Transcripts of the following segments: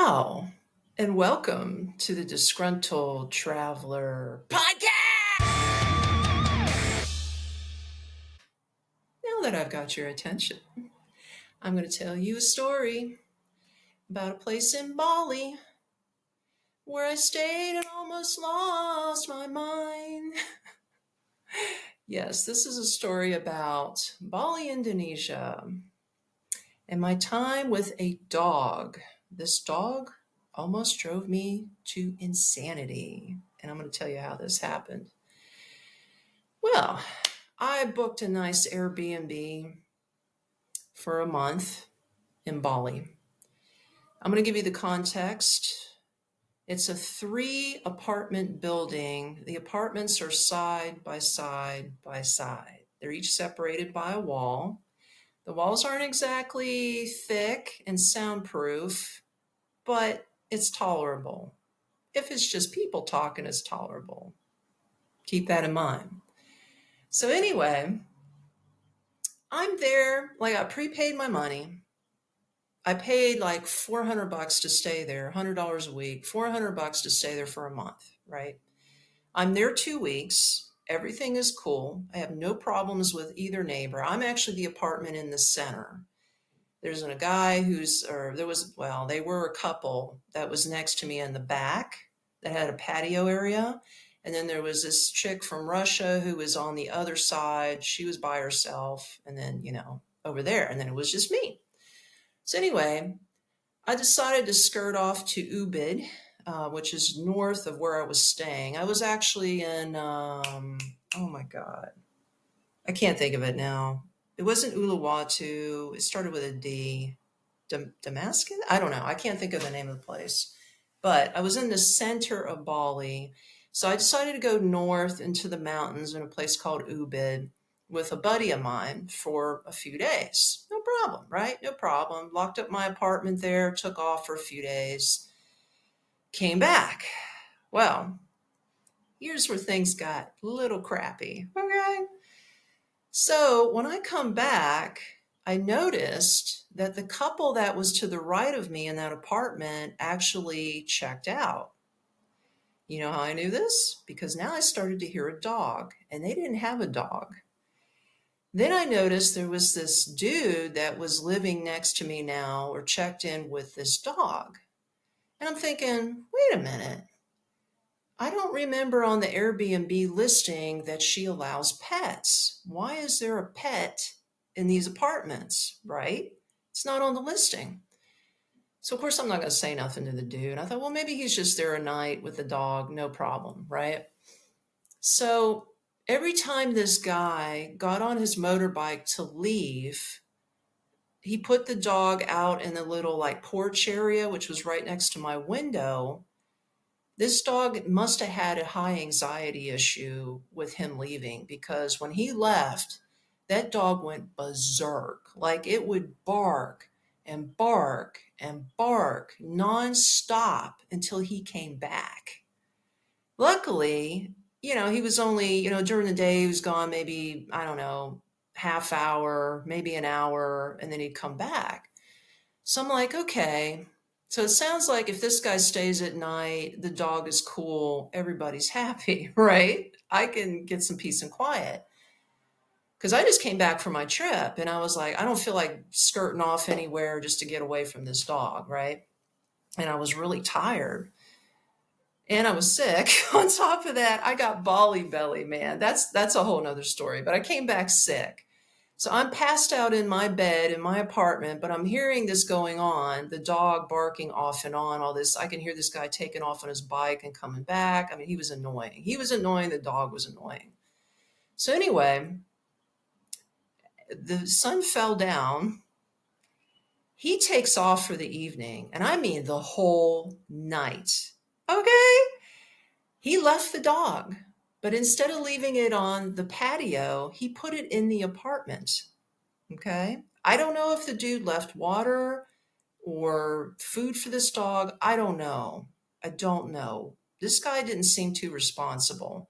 Ciao, and welcome to the Disgruntled Traveler Podcast. Now that I've got your attention, I'm going to tell you a story about a place in Bali where I stayed and almost lost my mind. Yes, this is a story about Bali, Indonesia, and my time with a dog. This dog almost drove me to insanity, and I'm going to tell you how this happened. Well, I booked a nice Airbnb for a month in Bali. I'm going to give you the context. It's a 3 apartment building. The apartments are side by side by side. They're each separated by a wall. The walls aren't exactly thick and soundproof, but it's tolerable. If it's just people talking, it's tolerable. Keep that in mind. So anyway, I'm there, like I prepaid my money. I paid like $400 to stay there, $100 a week, $400 to stay there for a month, right? I'm there 2 weeks. Everything is cool. I have no problems with either neighbor. I'm actually the apartment in the center. There's a guy they were a couple that was next to me in the back that had a patio area. And then there was this chick from Russia who was on the other side. She was by herself. And then, over there. And then it was just me. So anyway, I decided to skirt off to Ubud, which is north of where I was staying. I was actually in, oh my God, I can't think of it now. It wasn't Uluwatu. It started with a D. Damascus? I don't know. I can't think of the name of the place. But I was in the center of Bali. So I decided to go north into the mountains in a place called Ubud with a buddy of mine for a few days. No problem, right? No problem. Locked up my apartment there, took off for a few days, came back. Well, here's where things got a little crappy, okay? So when I come back, I noticed that the couple that was to the right of me in that apartment actually checked out. You know how I knew this? Because now I started to hear a dog, and they didn't have a dog. Then I noticed there was this dude that was living next to me now, or checked in with this dog. And I'm thinking, wait a minute. I don't remember on the Airbnb listing that she allows pets. Why is there a pet in these apartments, right? It's not on the listing. So, of course, I'm not going to say nothing to the dude. I thought, well, maybe he's just there a night with the dog, no problem, right? So every time this guy got on his motorbike to leave, he put the dog out in the little like porch area, which was right next to my window. This dog must have had a high anxiety issue with him leaving, because when he left, that dog went berserk. Like it would bark and bark and bark nonstop until he came back. Luckily, he was only, during the day, he was gone maybe, I don't know, half hour, maybe an hour, and then he'd come back. So I'm like, okay. So it sounds like if this guy stays at night, the dog is cool, everybody's happy, right? I can get some peace and quiet. Because I just came back from my trip and I was like, I don't feel like skirting off anywhere just to get away from this dog, right? And I was really tired. And I was sick. On top of that, I got Bali belly, man. That's a whole nother story. But I came back sick. So I'm passed out in my bed in my apartment, but I'm hearing this going on, the dog barking off and on, all this. I can hear this guy taking off on his bike and coming back. I mean, he was annoying. He was annoying. The dog was annoying. So anyway, the sun fell down. He takes off for the evening, and I mean the whole night. Okay? He left the dog, but instead of leaving it on the patio, he put it in the apartment. Okay? I don't know if the dude left water or food for this dog. I don't know. I don't know. This guy didn't seem too responsible.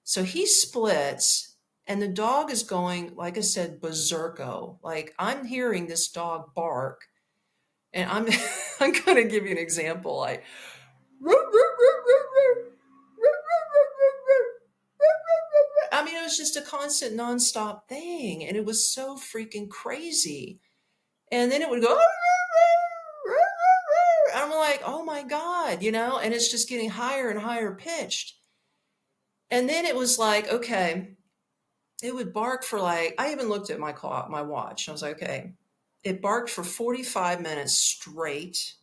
So he splits, and the dog is going, like I said, berserko. Like I'm hearing this dog bark, and I'm I'm going to give you an example. Like, I mean, it was just a constant nonstop thing. And it was so freaking crazy. And then it would go, I'm like, oh my God, and it's just getting higher and higher pitched. And then it was like, okay, it would bark for like, I even looked at my clock, my watch. I was like, okay, it barked for 45 minutes straight.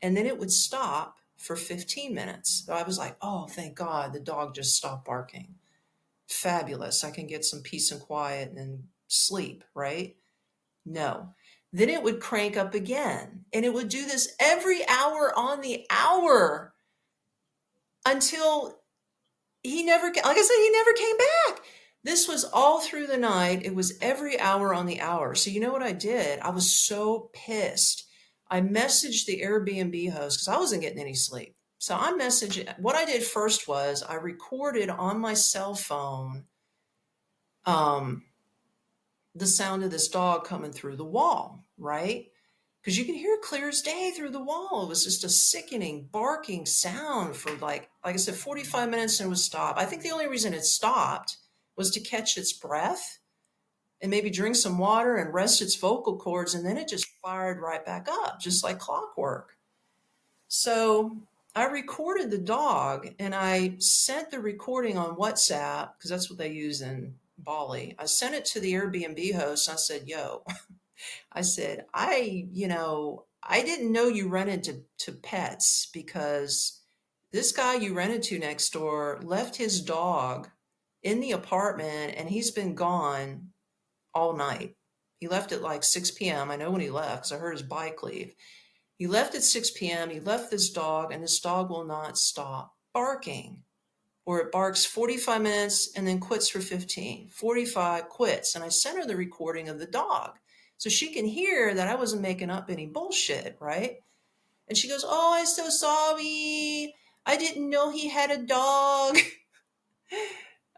And then it would stop for 15 minutes. So I was like, oh, thank God the dog just stopped barking. Fabulous. I can get some peace and quiet and sleep, right? No. Then it would crank up again. And it would do this every hour on the hour until he never, like I said, he never came back. This was all through the night. It was every hour on the hour. So you know what I did? I was so pissed. I messaged the Airbnb host because I wasn't getting any sleep. So I messaged, what I did first was I recorded on my cell phone um, the sound of this dog coming through the wall, right? Because you can hear it clear as day through the wall. It was just a sickening, barking sound for like I said, 45 minutes and it would stop. I think the only reason it stopped was to catch its breath and maybe drink some water and rest its vocal cords. And then it just fired right back up, just like clockwork. So I recorded the dog and I sent the recording on WhatsApp because that's what they use in Bali. I sent it to the Airbnb host. I said, yo, I said, I didn't know you rented to pets because this guy you rented to next door left his dog in the apartment and he's been gone all night. He left at like 6 p.m. I know when he left because I heard his bike leave. He left at 6 p.m. He left this dog and this dog will not stop barking. Or it barks 45 minutes and then quits for 15. 45 quits. And I sent her the recording of the dog so she can hear that I wasn't making up any bullshit, right? And she goes, oh, I'm so sorry. I didn't know he had a dog.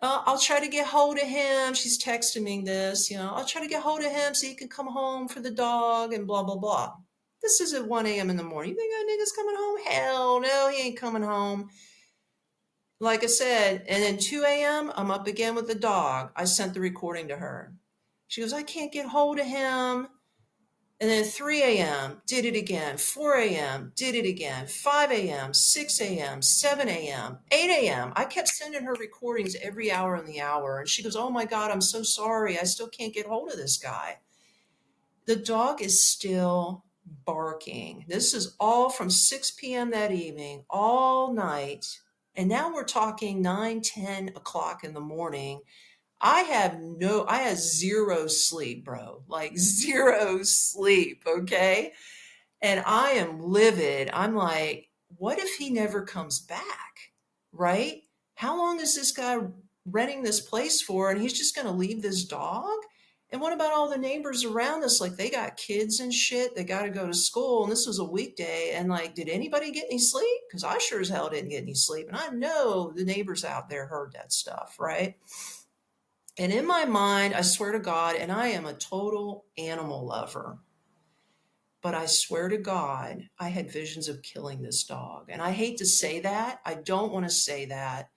I'll try to get hold of him. She's texting me this, I'll try to get hold of him so he can come home for the dog and blah, blah, blah. This is at 1 a.m. in the morning. You think that nigga's coming home? Hell no, he ain't coming home. Like I said, and then 2 a.m., I'm up again with the dog. I sent the recording to her. She goes, I can't get hold of him. And then 3 a.m., did it again. 4 a.m., did it again. 5 a.m., 6 a.m., 7 a.m., 8 a.m. I kept sending her recordings every hour on the hour. And she goes, oh my God, I'm so sorry. I still can't get hold of this guy. The dog is still barking. This is all from 6 p.m. that evening, all night. And now we're talking 9, 10 o'clock in the morning. I had zero sleep, bro. Like zero sleep, okay? And I am livid. I'm like, what if he never comes back? Right? How long is this guy renting this place for? And he's just going to leave this dog? And what about all the neighbors around us? Like, they got kids and shit. They got to go to school. And this was a weekday. And like, did anybody get any sleep? Because I sure as hell didn't get any sleep. And I know the neighbors out there heard that stuff, right? And in my mind, I swear to God, and I am a total animal lover, but I swear to God, I had visions of killing this dog. And I hate to say that. I don't want to say that.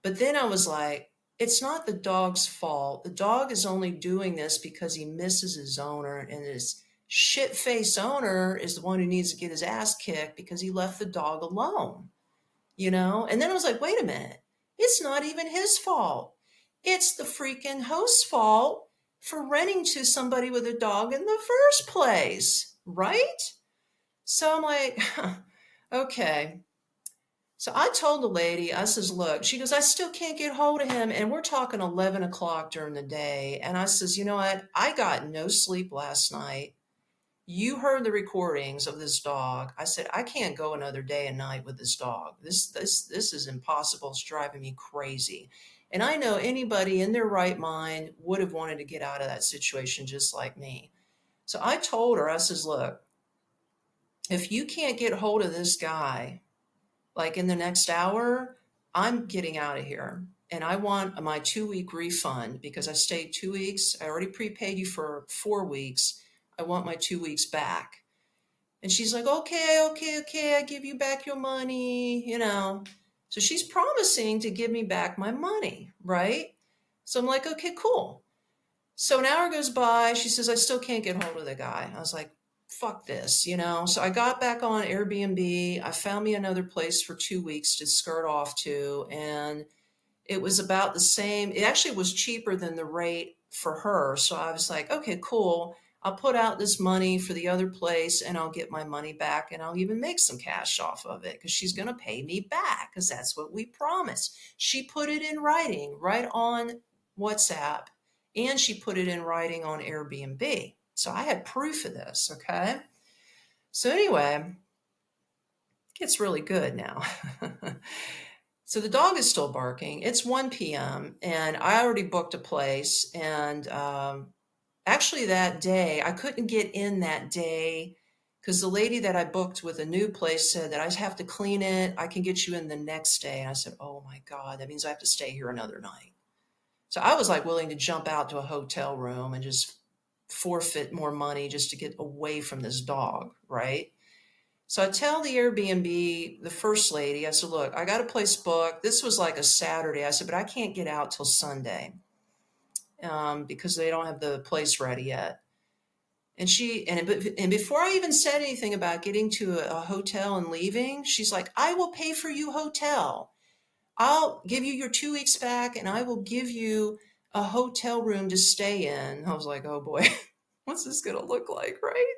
But then I was like, it's not the dog's fault. The dog is only doing this because he misses his owner, and his shit-faced owner is the one who needs to get his ass kicked because he left the dog alone, And then I was like, wait a minute. It's not even his fault. It's the freaking host's fault for renting to somebody with a dog in the first place, right? So I'm like, okay. So I told the lady, I says, look, she goes, I still can't get hold of him. And we're talking 11 o'clock during the day. And I says, you know what? I got no sleep last night. You heard the recordings of this dog. I said, I can't go another day and night with this dog. This is impossible. It's driving me crazy. And I know anybody in their right mind would have wanted to get out of that situation just like me. So I told her, I says, look, if you can't get hold of this guy, like in the next hour, I'm getting out of here. And I want my 2-week refund because I stayed 2 weeks. I already prepaid you for 4 weeks. I want my 2 weeks back. And she's like, okay, okay, okay, I give you back your money, So she's promising to give me back my money, right? So I'm like, okay, cool. So an hour goes by. She says, I still can't get hold of the guy. I was like, fuck this. So I got back on Airbnb. I found me another place for 2 weeks to skirt off to. And it was about the same. It actually was cheaper than the rate for her. So I was like, okay, cool. I'll put out this money for the other place and I'll get my money back and I'll even make some cash off of it because she's going to pay me back because that's what we promised. She put it in writing right on WhatsApp and she put it in writing on Airbnb. So I had proof of this. Okay. So anyway, it gets really good now. So the dog is still barking. It's 1 p.m. and I already booked a place. And actually, that day, I couldn't get in that day because the lady that I booked with a new place said that I have to clean it. I can get you in the next day. And I said, oh my God, that means I have to stay here another night. So I was like willing to jump out to a hotel room and just forfeit more money just to get away from this dog, right? So I tell the Airbnb, the first lady, I said, look, I got a place booked. This was like a Saturday. I said, but I can't get out till Sunday because they don't have the place ready yet. And before I even said anything about getting to a hotel and leaving, she's like, I will pay for you hotel. I'll give you your 2 weeks back and I will give you a hotel room to stay in. I was like, oh boy, what's this going to look like, right?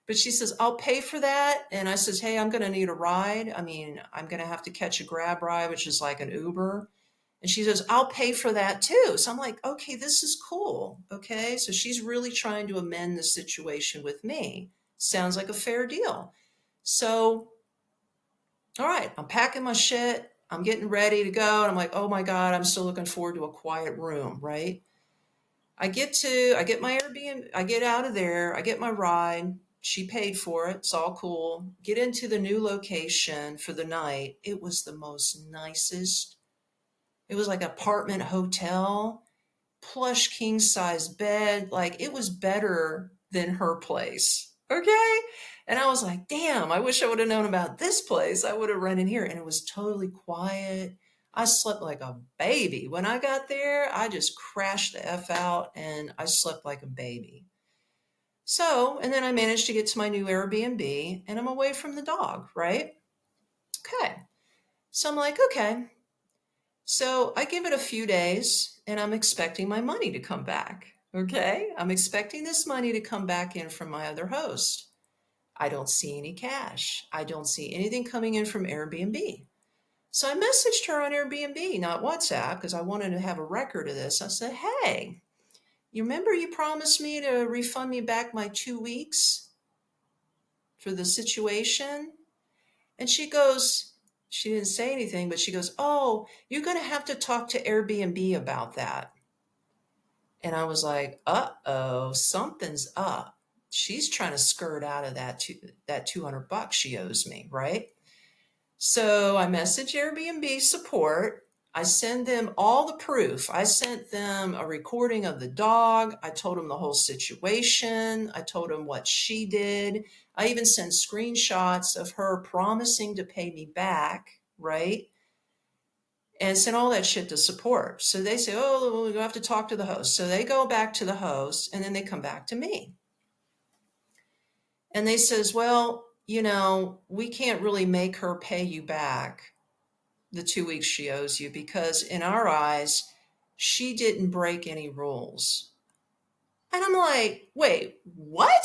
But she says, I'll pay for that. And I says, hey, I'm going to need a ride. I mean, I'm going to have to catch a grab ride, which is like an Uber. And she says, I'll pay for that too. So I'm like, okay, this is cool. Okay. So she's really trying to amend the situation with me. Sounds like a fair deal. So, all right, I'm packing my shit. I'm getting ready to go. And I'm like, oh my God, I'm still looking forward to a quiet room, right? I get my Airbnb, I get out of there, I get my ride. She paid for it. It's all cool. Get into the new location for the night. It was the most nicest. It was like an apartment hotel, plush king size bed. Like it was better than her place. Okay. And I was like, damn, I wish I would have known about this place. I would have run in here. And it was totally quiet. I slept like a baby. When I got there, I just crashed the F out and I slept like a baby. So, and then I managed to get to my new Airbnb and I'm away from the dog, right? Okay. So I'm like, okay. So I give it a few days and I'm expecting my money to come back. Okay. I'm expecting this money to come back in from my other host. I don't see any cash. I don't see anything coming in from Airbnb. So I messaged her on Airbnb, not WhatsApp, because I wanted to have a record of this. I said, hey, you remember you promised me to refund me back my 2 weeks for the situation? And she didn't say anything, but she goes, oh, you're going to have to talk to Airbnb about that. And I was like, uh-oh, something's up. She's trying to skirt out of that $200 she owes me, right? So I message Airbnb support. I send them all the proof. I sent them a recording of the dog. I told them the whole situation. I told them what she did. I even sent screenshots of her promising to pay me back, right? And sent all that shit to support. So they say, oh, we'll have to talk to the host. So they go back to the host and then they come back to me. And they says, well, we can't really make her pay you back the 2 weeks she owes you because in our eyes, she didn't break any rules. And I'm like, wait, what?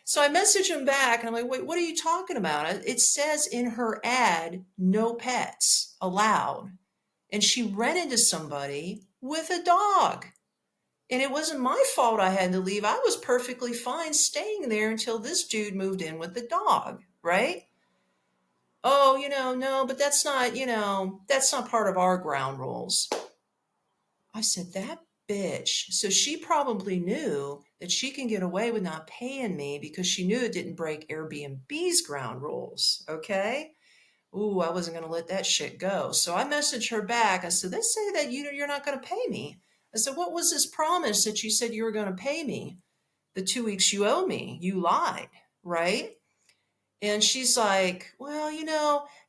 So I message him back and I'm like, wait, what are you talking about? It says in her ad, no pets allowed. And she ran into somebody with a dog. And it wasn't my fault I had to leave. I was perfectly fine staying there until this dude moved in with the dog, right? Oh, no, but that's not part of our ground rules. I said, that bitch. So she probably knew that she can get away with not paying me because she knew it didn't break Airbnb's ground rules. Okay. Ooh, I wasn't going to let that shit go. So I messaged her back. I said, they say that you're not going to pay me. I said, what was this promise that you said you were going to pay me? The 2 weeks you owe me? You lied, right? And she's like, well,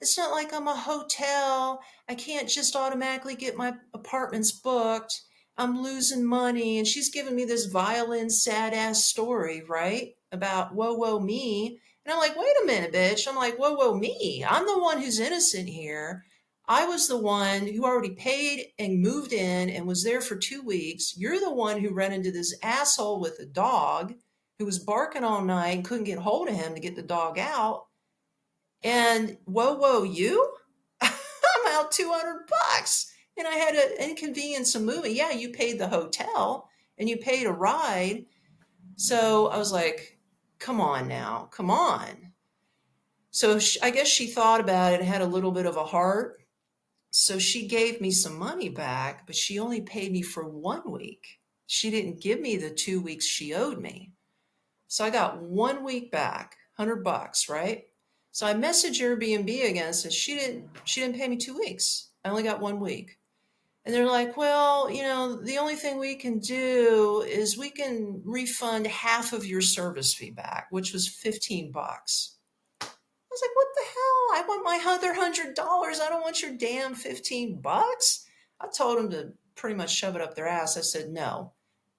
it's not like I'm a hotel. I can't just automatically get my apartments booked. I'm losing money. And she's giving me this violin, sad ass story, right? About whoa, whoa, me. And I'm like, wait a minute, bitch. I'm like, whoa, whoa, me. I'm the one who's innocent here. I was the one who already paid and moved in and was there for 2 weeks. You're the one who ran into this asshole with a dog who was barking all night and couldn't get hold of him to get the dog out. And whoa, whoa, you? I'm out $200 and I had to inconvenience a movie. Yeah, you paid the hotel and you paid a ride. So I was like, come on now, come on. So I guess she thought about it and had a little bit of a heart. So she gave me some money back, but she only paid me for 1 week. She didn't give me the 2 weeks she owed me. So I got 1 week back, $100, right? So I messaged Airbnb again and said she didn't pay me 2 weeks. I only got 1 week. And they're like, well, the only thing we can do is we can refund half of your service fee back, which was $15. I was like, what the hell? I want my other $100. I don't want your damn $15. I told them to pretty much shove it up their ass. I said, no,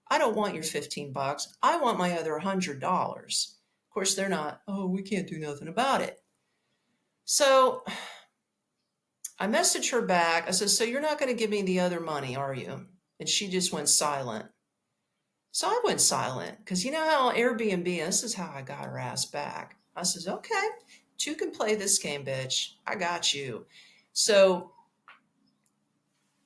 I don't want your $15. I want my other $100. Of course, they're not, oh, we can't do nothing about it. So I messaged her back. I said, so you're not going to give me the other money, are you? And she just went silent. So I went silent because you know how Airbnb, this is how I got her ass back. I says, okay, two can play this game, bitch. I got you. So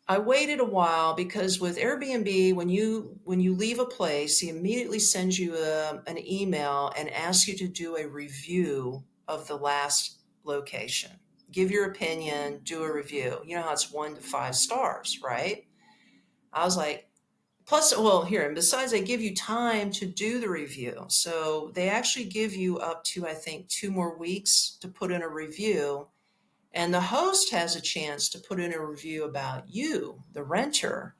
I waited a while because with Airbnb, when you leave a place, he immediately sends you an email and asks you to do a review of the last location. Give your opinion, do a review. You know how it's 1 to 5 stars, right? I was like, plus, well, here, and besides, they give you time to do the review. So they actually give you up to, I think, 2 more weeks to put in a review. And the host has a chance to put in a review about you, the renter.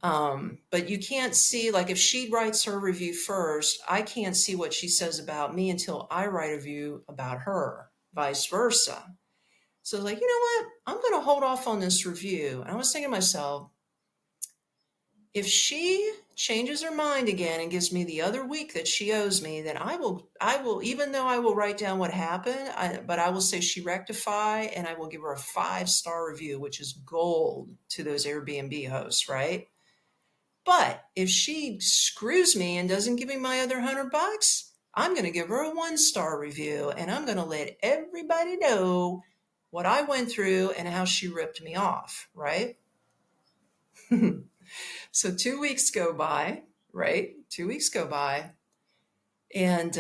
But you can't see, like if she writes her review first, I can't see what she says about me until I write a review about her, vice versa. So I was like, you know what? I'm going to hold off on this review. And I was thinking to myself, if she changes her mind again and gives me the other week that she owes me, then I will, even though I will write down what happened, but I will say she rectified and I will give her a 5-star review, which is gold to those Airbnb hosts, right? But if she screws me and doesn't give me my other $100, I'm going to give her a 1-star review and I'm going to let everybody know what I went through and how she ripped me off, right? So 2 weeks go by, right? 2 weeks go by. And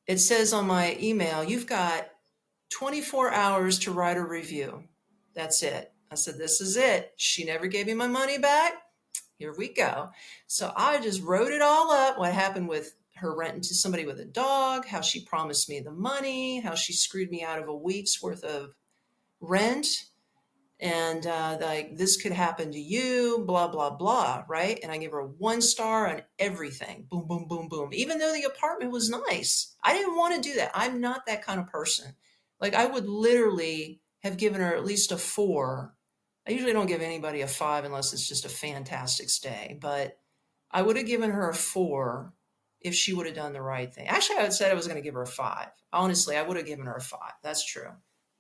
it says on my email, you've got 24 hours to write a review. That's it. I said, this is it. She never gave me my money back. Here we go. So I just wrote it all up. What happened with her renting to somebody with a dog, how she promised me the money, how she screwed me out of a week's worth of rent. And like, this could happen to you, blah, blah, blah, right? And I give her a 1-star on everything. Boom, boom, boom, boom. Even though the apartment was nice. I didn't want to do that. I'm not that kind of person. Like, I would literally have given her at least a 4. I usually don't give anybody a 5 unless it's just a fantastic stay. But I would have given her a 4 if she would have done the right thing. Actually, I said I was going to give her a 5. Honestly, I would have given her a 5. That's true.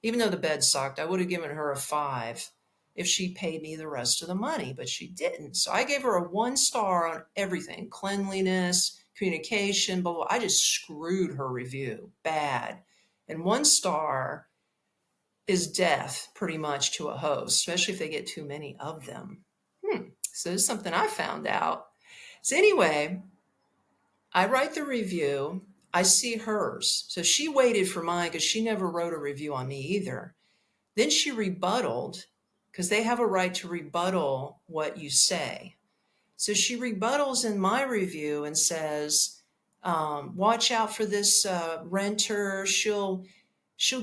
Even though the bed sucked, I would have given her a 5 if she paid me the rest of the money, but she didn't. So I gave her a 1-star on everything, cleanliness, communication, blah, blah. I just screwed her review bad. And 1-star is death pretty much to a host, especially if they get too many of them. So this is something I found out. So anyway, I write the review. I see hers. So she waited for mine because she never wrote a review on me either. Then she rebutted, because they have a right to rebuttal what you say. So she rebuttals in my review and says, watch out for this renter. She'll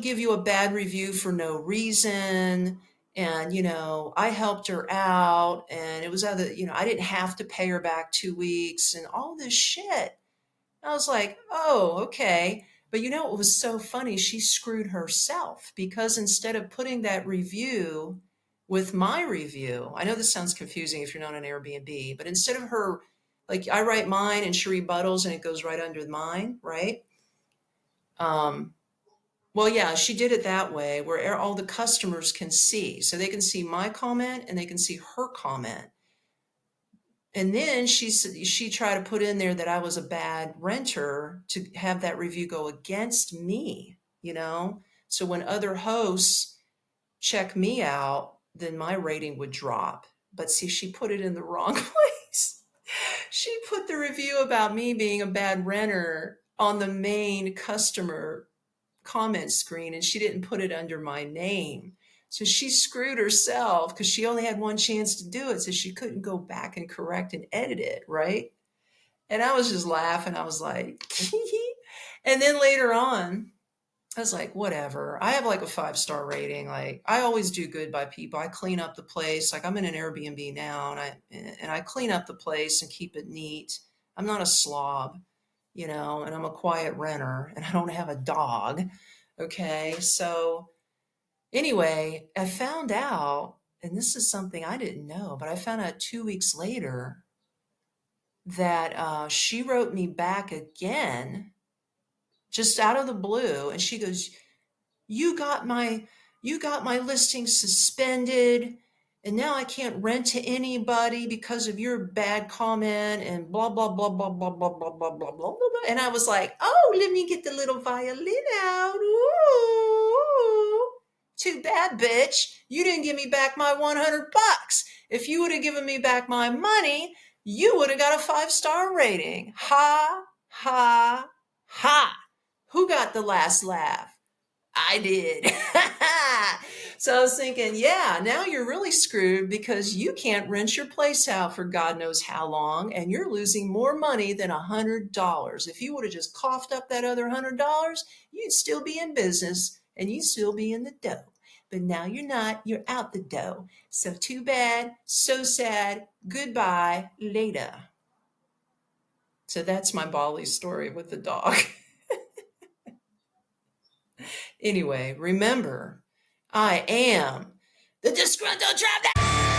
give you a bad review for no reason. And, I helped her out and it was I didn't have to pay her back 2 weeks and all this shit. I was like, oh, okay. But you know what was so funny? She screwed herself because instead of putting that review with my review, I know this sounds confusing if you're not on Airbnb, but instead of her, like I write mine and she rebuttals and it goes right under mine, right? Um, well, yeah, she did it that way where all the customers can see. So they can see my comment and they can see her comment. And then she tried to put in there that I was a bad renter to have that review go against me, you know? So when other hosts check me out, then my rating would drop. But see, she put it in the wrong place. She put the review about me being a bad renter on the main customer comment screen and she didn't put it under my name. So she screwed herself because she only had one chance to do it. So she couldn't go back and correct and edit it, right? And I was just laughing. I was like, and then later on, I was like, whatever. I have like a 5-star rating. Like I always do good by people. I clean up the place. Like I'm in an Airbnb now and I clean up the place and keep it neat. I'm not a slob, you know, and I'm a quiet renter and I don't have a dog. Okay. So anyway, I found out, and this is something I didn't know, but I found out 2 weeks later that she wrote me back again, just out of the blue. And she goes, you got my listing suspended and now I can't rent to anybody because of your bad comment and blah blah blah blah blah blah blah blah blah blah blah. And I was like, oh, let me get the little violin out. Ooh. Too bad, bitch. You didn't give me back my $100. If you would have given me back my money, you would have got a 5-star rating. Ha ha ha. Who got the last laugh? I did. So I was thinking, yeah, now you're really screwed because you can't rent your place out for God knows how long, and you're losing more money than $100. If you would have just coughed up that other $100, you'd still be in business and you'd still be in the dough. But now you're not, you're out the dough. So too bad, so sad, goodbye, later. So that's my Bali story with the dog. Anyway, remember, I am the disgruntled traveler.